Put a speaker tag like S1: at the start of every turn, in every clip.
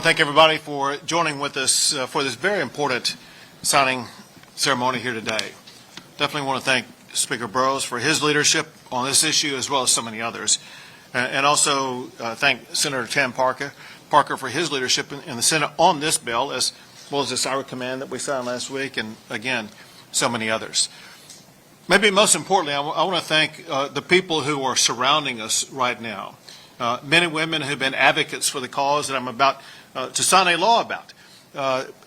S1: want to thank everybody for joining with us for this very important signing ceremony here today. Definitely want to thank Speaker Burrows for his leadership on this issue as well as so many others. And also thank Senator Tam Parker for his leadership in the Senate on this bill, as well as the cyber command that we signed last week, and again, so many others. Maybe most importantly, I want to thank the people who are surrounding us right now, men and women who have been advocates for the cause that I'm about to sign a law about.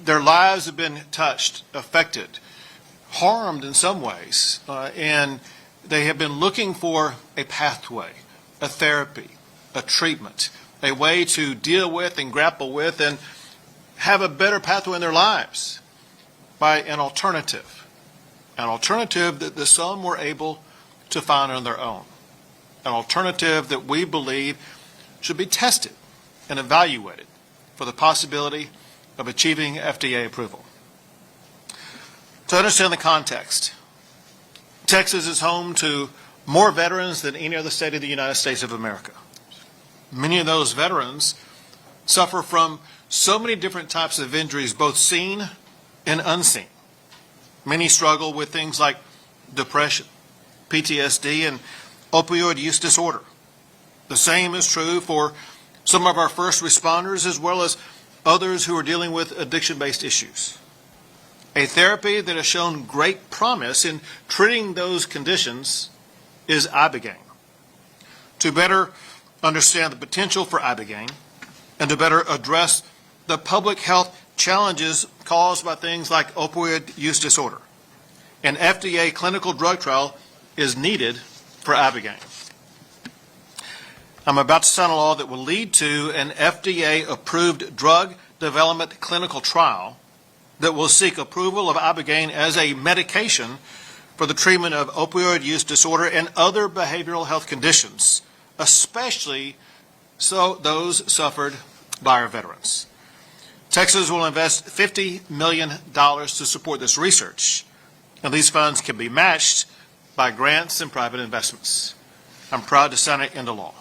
S1: Their lives have been touched, affected, harmed in some ways, and they have been looking for a pathway, a therapy, a treatment, a way to deal with and grapple with and have a better pathway in their lives by an alternative that some were able to find on their own, an alternative that we believe should be tested and evaluated for the possibility of achieving FDA approval. To understand the context, Texas is home to more veterans than any other state of the United States of America. Many of those veterans suffer from so many different types of injuries, both seen and unseen. Many struggle with things like depression, PTSD, and opioid use disorder. The same is true for some of our first responders as well as others who are dealing with addiction-based issues. A therapy that has shown great promise in treating those conditions is ibogaine. To better understand the potential for ibogaine and to better address the public health challenges caused by things like opioid use disorder, an FDA clinical drug trial is needed for ibogaine. I'm about to sign a law that will lead to an FDA-approved drug development clinical trial that will seek approval of ibogaine as a medication for the treatment of opioid use disorder and other behavioral health conditions, especially those suffered by our veterans. Texas will invest $50 million to support this research, and these funds can be matched by grants and private investments. I'm proud to sign it into law.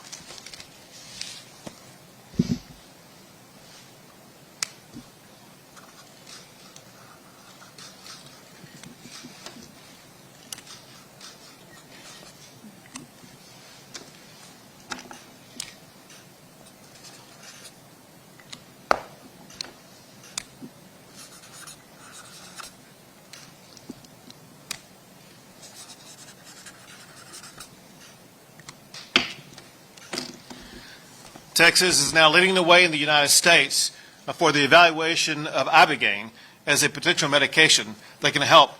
S1: Texas is now leading the way in the United States for the evaluation of ibogaine as a potential medication that can help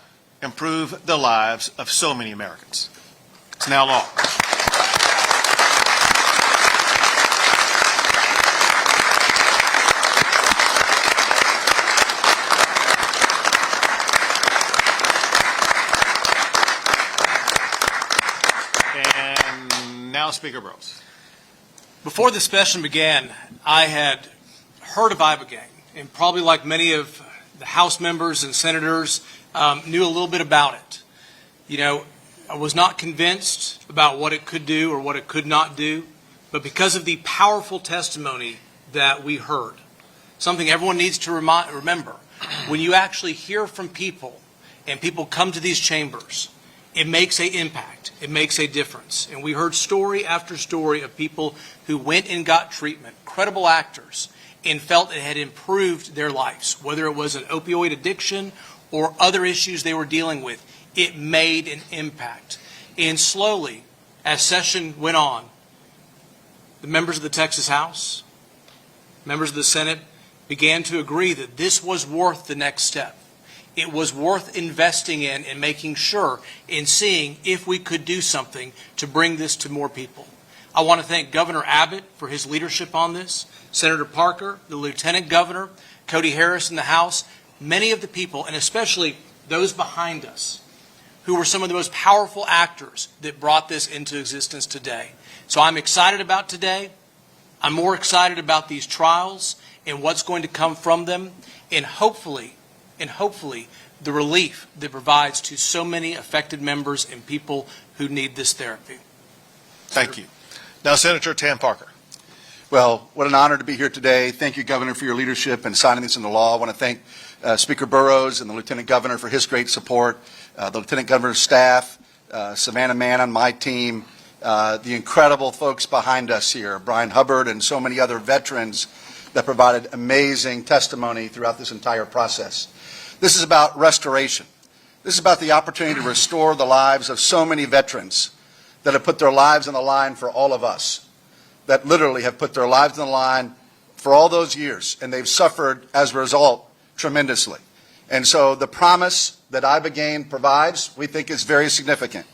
S1: improve the lives of so many Americans. It's now law. And now Speaker Burrows.
S2: Before this session began, I had heard of ibogaine, and probably like many of the House members and senators, knew a little bit about it. You know, I was not convinced about what it could do or what it could not do, but because of the powerful testimony that we heard, something everyone needs to remember, when you actually hear from people and people come to these chambers, it makes an impact. It makes a difference. And we heard story after story of people who went and got treatment, credible actors, and felt it had improved their lives, whether it was an opioid addiction or other issues they were dealing with. It made an impact. And slowly, as session went on, the members of the Texas House, members of the Senate began to agree that this was worth the next step. It was worth investing in and making sure and seeing if we could do something to bring this to more people. I want to thank Governor Abbott for his leadership on this, Senator Parker, the Lieutenant Governor, Cody Harris in the House, many of the people, and especially those behind us, who were some of the most powerful actors that brought this into existence today. So I'm excited about today. I'm more excited about these trials and what's going to come from them, and hopefully the relief that provides to so many affected members and people who need this therapy.
S1: Thank you. Now, Senator Tam Parker.
S3: Well, what an honor to be here today. Thank you, Governor, for your leadership in signing this into law. I want to thank Speaker Burrows and the Lieutenant Governor for his great support, the Lieutenant Governor's staff, Savannah Mann on my team, the incredible folks behind us here, Brian Hubbard and so many other veterans that provided amazing testimony throughout this entire process. This is about restoration. This is about the opportunity to restore the lives of so many veterans that have put their lives on the line for all of us, that literally have put their lives on the line for all those years, and they've suffered as a result tremendously. And so the promise that Ibogaine provides, we think, is very significant.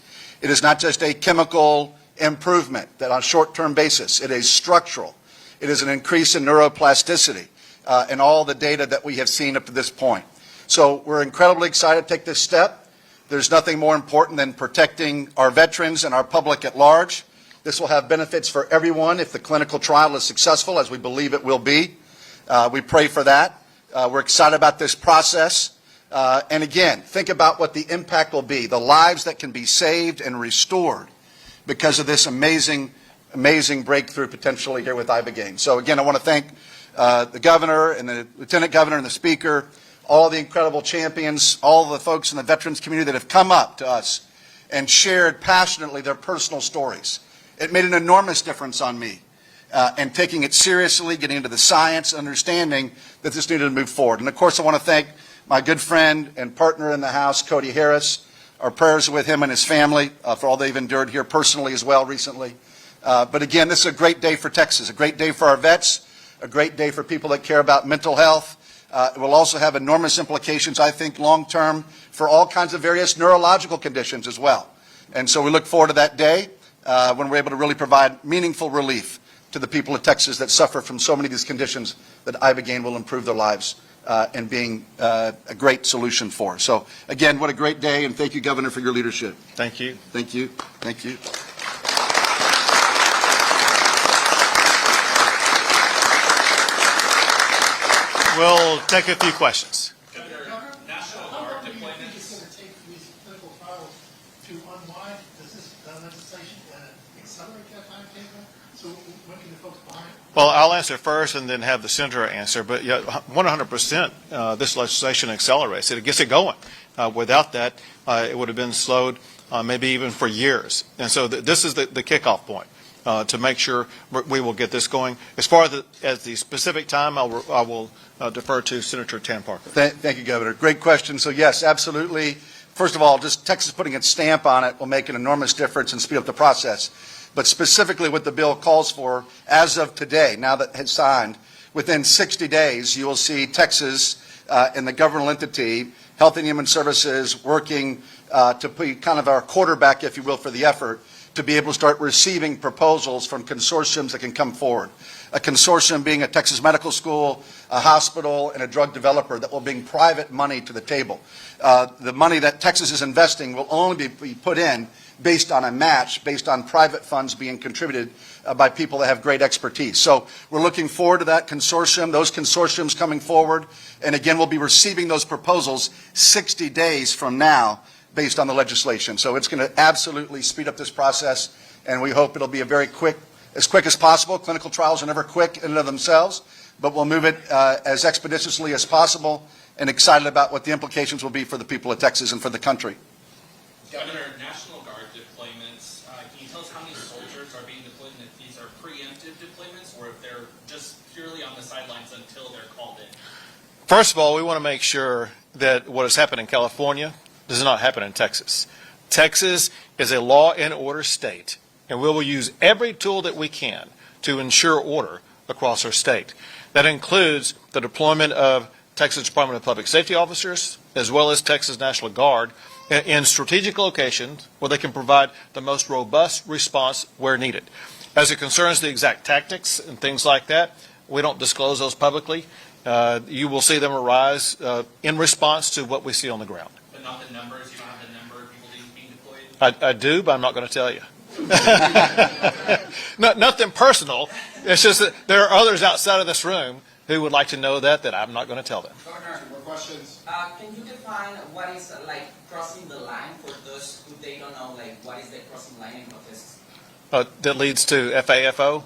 S3: It is not just a chemical improvement that on a short-term basis. It is structural. It is an increase in neuroplasticity and all the data that we have seen up to this point. So we're incredibly excited to take this step. There's nothing more important than protecting our veterans and our public at large. This will have benefits for everyone if the clinical trial is successful, as we believe it will be. We pray for that. We're excited about this process. And again, think about what the impact will be, the lives that can be saved and restored because of this amazing breakthrough potentially here with Ibogaine. So again, I want to thank the Governor and the Lieutenant Governor and the Speaker, all the incredible champions, all the folks in the veterans community that have come up to us and shared passionately their personal stories. It made an enormous difference on me, and taking it seriously, getting into the science, understanding that this needed to move forward. And of course, I want to thank my good friend and partner in the House, Cody Harris. Our prayers are with him and his family for all they've endured here personally as well recently. But again, this is a great day for Texas, a great day for our vets, a great day for people that care about mental health. It will also have enormous implications, I think, long-term for all kinds of various neurological conditions as well. And so we look forward to that day when we're able to really provide meaningful relief to the people of Texas that suffer from so many of these conditions that Ibogaine will improve their lives and being a great solution for. So again, what a great day, and thank you, Governor, for your leadership.
S1: Thank you.
S3: Thank you. Thank you.
S1: We'll take a few questions.
S4: National Guard deployments. It's going to take these clinical trials to unwind. Does this legislation accelerate that timetable? So when can the folks buy it?
S1: Well, I'll answer first and then have the senator answer. But yeah, 100% this legislation accelerates it. It gets it going. Without that, it would have been slowed maybe even for years. And so this is the kickoff point to make sure we will get this going. As far as the specific time, I will defer to Senator Tan Parker.
S3: Thank you, Governor. Great question. So yes, absolutely. First of all, just Texas putting its stamp on it will make an enormous difference and speed up the process. But specifically what the bill calls for, as of today, now that it's signed, within 60 days, you will see Texas and the governmental entity, Health and Human Services, working to be kind of our quarterback, if you will, for the effort, to be able to start receiving proposals from consortiums that can come forward. A consortium being a Texas medical school, a hospital, and a drug developer that will bring private money to the table. The money that Texas is investing will only be put in based on a match, based on private funds being contributed by people that have great expertise. So we're looking forward to that consortium, those consortiums coming forward. And again, we'll be receiving those proposals 60 days from now based on the legislation. So it's going to absolutely speed up this process, and we hope it'll be a very quick, as quick as possible. Clinical trials are never quick in and of themselves, but we'll move it as expeditiously as possible, and excited about what the implications will be for the people of Texas and for the country.
S4: Governor, National Guard deployments, can you tell us how many soldiers are being deployed, and if these are preemptive deployments, or if they're just purely on the sidelines until they're called in?
S1: First of all, we want to make sure that what has happened in California does not happen in Texas. Texas is a law and order state, and we will use every tool that we can to ensure order across our state. That includes the deployment of Texas Department of Public Safety officers, as well as Texas National Guard, in strategic locations where they can provide the most robust response where needed. As it concerns the exact tactics and things like that, we don't disclose those publicly. You will see them arise in response to what we see on the ground.
S4: But not the numbers? You don't have the number of people being deployed?
S1: I do, but I'm not going to tell you. Nothing personal. It's just that there are others outside of this room who would like to know that I'm not going to tell them.
S5: Governor, more questions? Can you define what is like crossing the line for those who they don't know, like what is the crossing line in Texas?
S1: That leads to FAFO?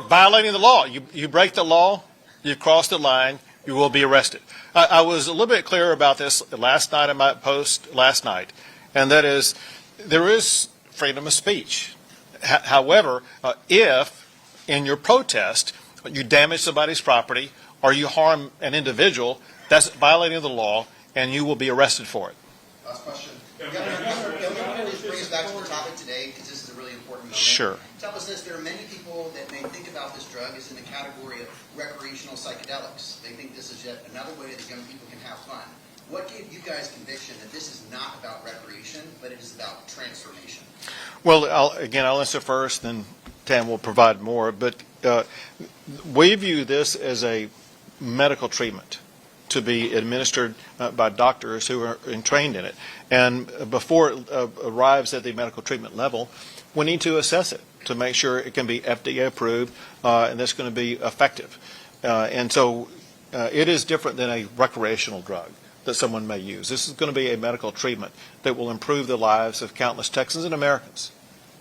S1: Violating the law. You break the law, you cross the line, you will be arrested. I was a little bit clearer about this last night in my post last night, and that is there is freedom of speech. However, if in your protest you damage somebody's property or you harm an individual, that's violating the law, and you will be arrested for it.
S6: Last question. Governor, please bring us back to the topic today, because this is a really important moment.
S1: Sure.
S6: Tell us this, there are many people that may think about this drug as in the category of recreational psychedelics. They think this is yet another way that young people can have fun. What gave you guys conviction that this is not about recreation, but it is about transformation?
S1: Well, I'll answer first, then Tam will provide more. But we view this as a medical treatment to be administered by doctors who are trained in it. And before it arrives at the medical treatment level, we need to assess it to make sure it can be FDA approved and that's going to be effective. And so it is different than a recreational drug that someone may use. This is going to be a medical treatment that will improve the lives of countless Texans and Americans.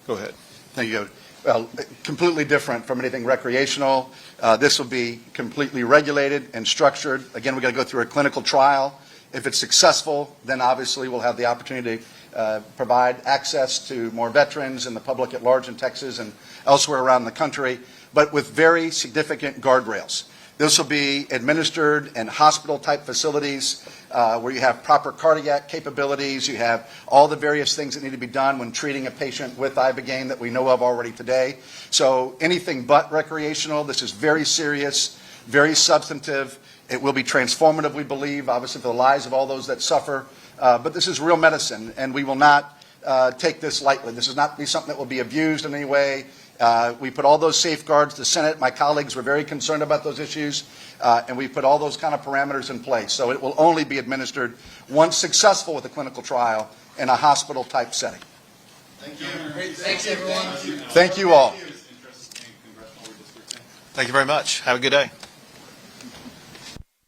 S1: Go ahead.
S3: Thank you. Well, completely different from anything recreational. This will be completely regulated and structured. Again, we've got to go through a clinical trial. If it's successful, then obviously we'll have the opportunity to provide access to more veterans and the public at large in Texas and elsewhere around the country, but with very significant guardrails. This will be administered in hospital-type facilities where you have proper cardiac capabilities. You have all the various things that need to be done when treating a patient with ibogaine that we know of already today. So anything but recreational. This is very serious, very substantive. It will be transformative, we believe, obviously for the lives of all those that suffer. But this is real medicine, and we will not take this lightly. This is not be something that will be abused in any way. We put all those safeguards. The Senate, my colleagues, were very concerned about those issues, and we put all those kind of parameters in place. So it will only be administered once successful with a clinical trial in a hospital-type setting.
S6: Thank you. Thanks, everyone.
S3: Thank you all.
S1: Thank you very much. Have a good day.